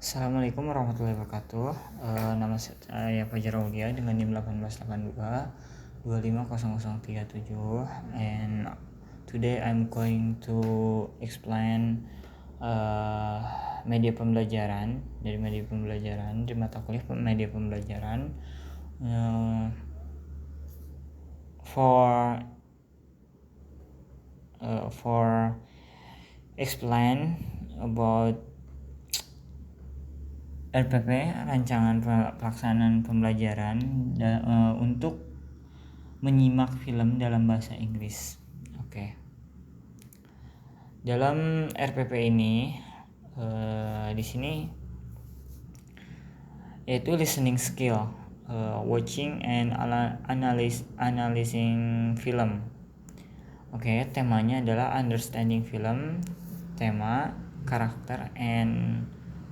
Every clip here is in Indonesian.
Assalamualaikum warahmatullahi wabarakatuh. Nama saya Fajar Aulia dengan NIM 1882 250037, and today I'm going to explain media pembelajaran dari mata kuliah media pembelajaran for explain about RPP, rancangan pelaksanaan pembelajaran untuk menyimak film dalam bahasa Inggris. Oke. Dalam RPP ini di sini yaitu listening skill, watching and analyzing film. Oke, temanya adalah understanding film, tema, karakter, and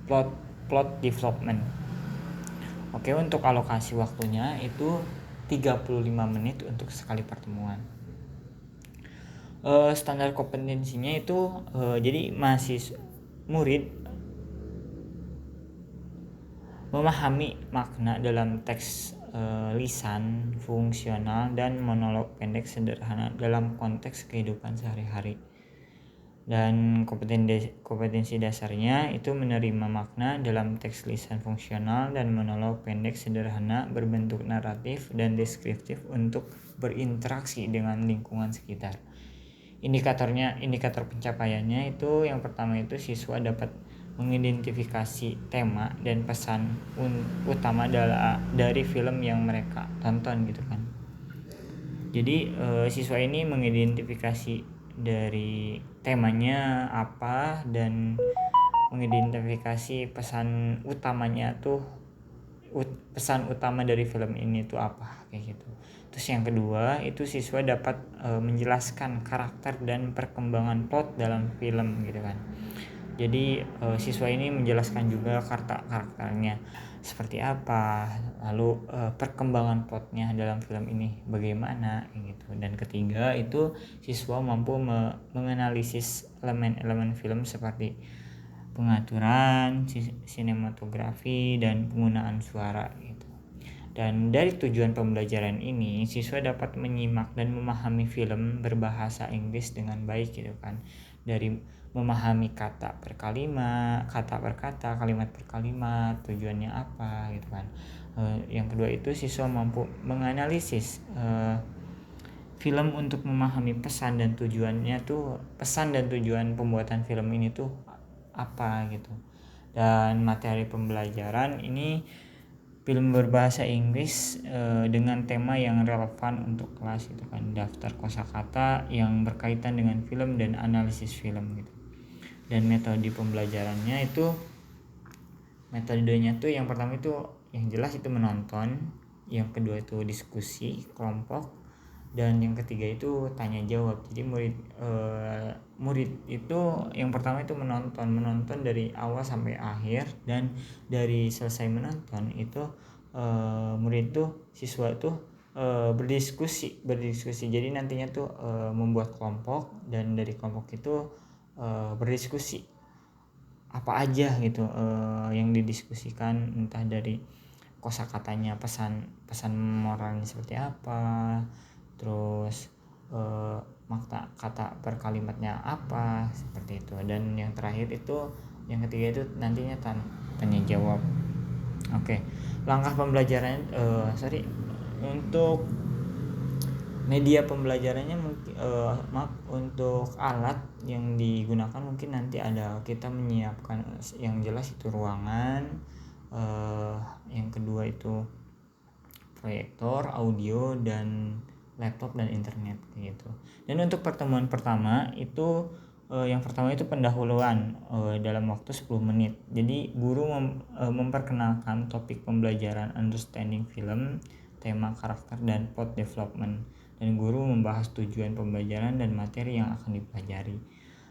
plot development. Oke, untuk alokasi waktunya itu 35 menit untuk sekali pertemuan. Standar kompetensinya itu jadi murid memahami makna dalam teks lisan, fungsional, dan monolog pendek sederhana dalam konteks kehidupan sehari-hari. Dan kompetensi dasarnya itu menerima makna dalam teks lisan fungsional dan monolog pendek sederhana berbentuk naratif dan deskriptif untuk berinteraksi dengan lingkungan sekitar. Indikator pencapaiannya itu yang pertama itu siswa dapat mengidentifikasi tema dan pesan utama dari film yang mereka tonton gitu kan. Jadi siswa ini mengidentifikasi dari temanya apa dan mengidentifikasi pesan utamanya tuh pesan utama dari film ini tuh apa kayak gitu. Terus yang kedua itu siswa dapat menjelaskan karakter dan perkembangan plot dalam film gitu kan. Jadi siswa ini menjelaskan juga karakternya seperti apa, lalu perkembangan plotnya dalam film ini bagaimana gitu. Dan ketiga itu siswa mampu menganalisis elemen-elemen film seperti pengaturan, sinematografi, dan penggunaan suara gitu. Dan dari tujuan pembelajaran ini siswa dapat menyimak dan memahami film berbahasa Inggris dengan baik gitu kan. Dari memahami kata per kalimat, kata per kata, kalimat per kalimat, tujuannya apa gitu kan. Yang kedua itu siswa mampu menganalisis film untuk memahami pesan dan tujuannya tuh, pesan dan tujuan pembuatan film ini tuh apa gitu. Dan materi pembelajaran ini film berbahasa Inggris dengan tema yang relevan untuk kelas itu kan, daftar kosakata yang berkaitan dengan film dan analisis film gitu. Dan metodenya tuh yang pertama itu yang jelas itu menonton, yang kedua itu diskusi kelompok, dan yang ketiga itu tanya jawab. Jadi murid itu yang pertama itu menonton dari awal sampai akhir, dan dari selesai menonton itu murid tuh siswa tuh berdiskusi. Jadi nantinya tuh membuat kelompok, dan dari kelompok itu berdiskusi apa aja gitu yang didiskusikan, entah dari kosakatanya, pesan moralnya seperti apa, terus makna kata per kalimatnya apa seperti itu. Dan yang terakhir itu yang ketiga itu nantinya tanya jawab. Oke. Langkah pembelajaran untuk media pembelajarannya mungkin untuk alat yang digunakan mungkin nanti ada, kita menyiapkan yang jelas itu ruangan, yang kedua itu proyektor, audio, dan laptop dan internet gitu. Dan untuk pertemuan pertama itu yang pertama itu pendahuluan dalam waktu 10 menit. Jadi guru memperkenalkan topik pembelajaran understanding film, tema, karakter, dan plot development. Dan guru membahas tujuan pembelajaran dan materi yang akan dipelajari.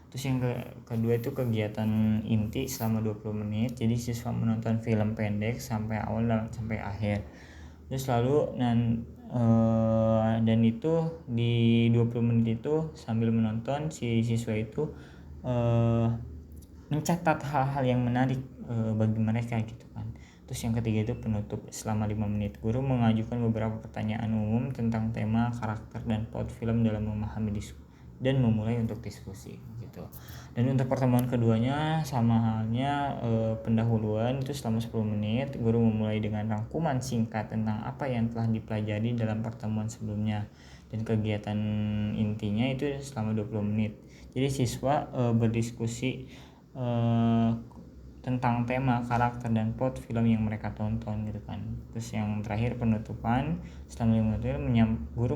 Terus yang kedua itu kegiatan inti selama 20 menit. Jadi siswa menonton film pendek sampai awal sampai akhir. Terus lalu dan itu di 20 menit itu sambil menonton si siswa itu mencatat hal-hal yang menarik bagi mereka gitu kan. Terus yang ketiga itu penutup selama 5 menit. Guru mengajukan beberapa pertanyaan umum tentang tema, karakter, dan plot film dalam memahami dan memulai untuk diskusi gitu. Dan untuk pertemuan keduanya sama halnya pendahuluan itu selama 10 menit. Guru memulai dengan rangkuman singkat tentang apa yang telah dipelajari dalam pertemuan sebelumnya, dan kegiatan intinya itu selama 20 menit. Jadi siswa berdiskusi tentang tema, karakter, dan plot film yang mereka tonton gitu kan. Terus yang terakhir penutupan selama 5 menit, guru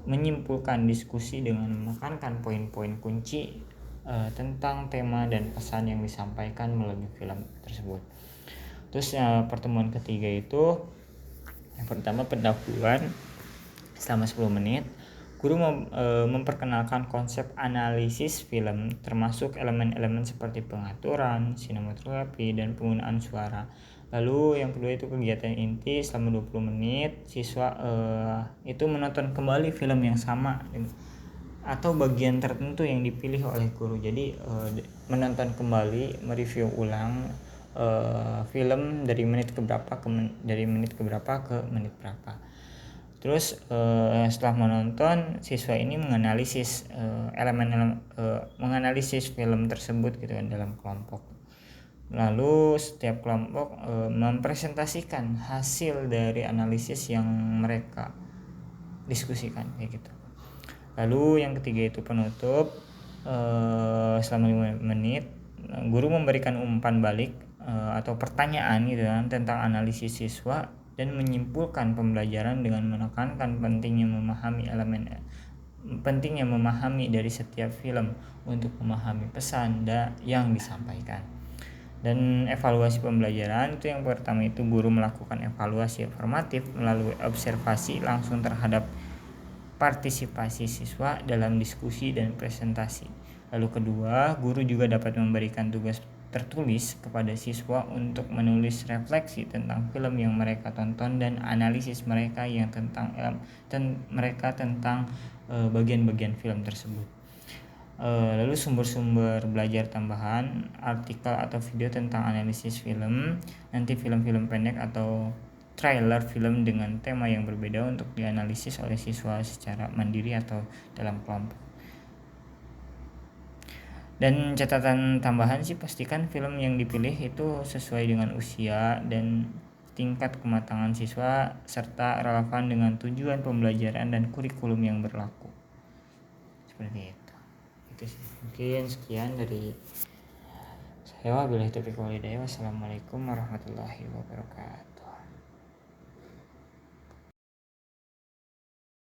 menyimpulkan diskusi dengan menekankan poin-poin kunci tentang tema dan pesan yang disampaikan melalui film tersebut. Terus pertemuan ketiga itu yang pertama pendahuluan selama 10 menit. Guru memperkenalkan konsep analisis film, termasuk elemen-elemen seperti pengaturan, sinematografi, dan penggunaan suara. Lalu yang kedua itu kegiatan inti selama 20 menit. Siswa itu menonton kembali film yang sama atau bagian tertentu yang dipilih oleh guru. Jadi menonton kembali, mereview ulang film dari menit ke berapa ke menit berapa. Terus setelah menonton, siswa ini menganalisis menganalisis film tersebut gitu kan dalam kelompok. Lalu setiap kelompok mempresentasikan hasil dari analisis yang mereka diskusikan kayak gitu. Lalu yang ketiga itu penutup selama 5 menit. Guru memberikan umpan balik atau pertanyaan gitu kan tentang analisis siswa, dan menyimpulkan pembelajaran dengan menekankan pentingnya memahami dari setiap film untuk memahami pesan yang disampaikan. Dan evaluasi pembelajaran itu yang pertama itu guru melakukan evaluasi formatif melalui observasi langsung terhadap partisipasi siswa dalam diskusi dan presentasi. Lalu kedua, guru juga dapat memberikan tugas tertulis kepada siswa untuk menulis refleksi tentang film yang mereka tonton dan analisis mereka tentang bagian-bagian film tersebut. Lalu sumber-sumber belajar tambahan, artikel atau video tentang analisis film, nanti film-film pendek atau trailer film dengan tema yang berbeda untuk dianalisis oleh siswa secara mandiri atau dalam kelompok. Dan catatan tambahan sih, pastikan film yang dipilih itu sesuai dengan usia dan tingkat kematangan siswa serta relevan dengan tujuan pembelajaran dan kurikulum yang berlaku. Seperti itu. Itu sih. Mungkin sekian dari saya. Wabillahi taufiq wal hidayah. Wassalamualaikum warahmatullahi wabarakatuh.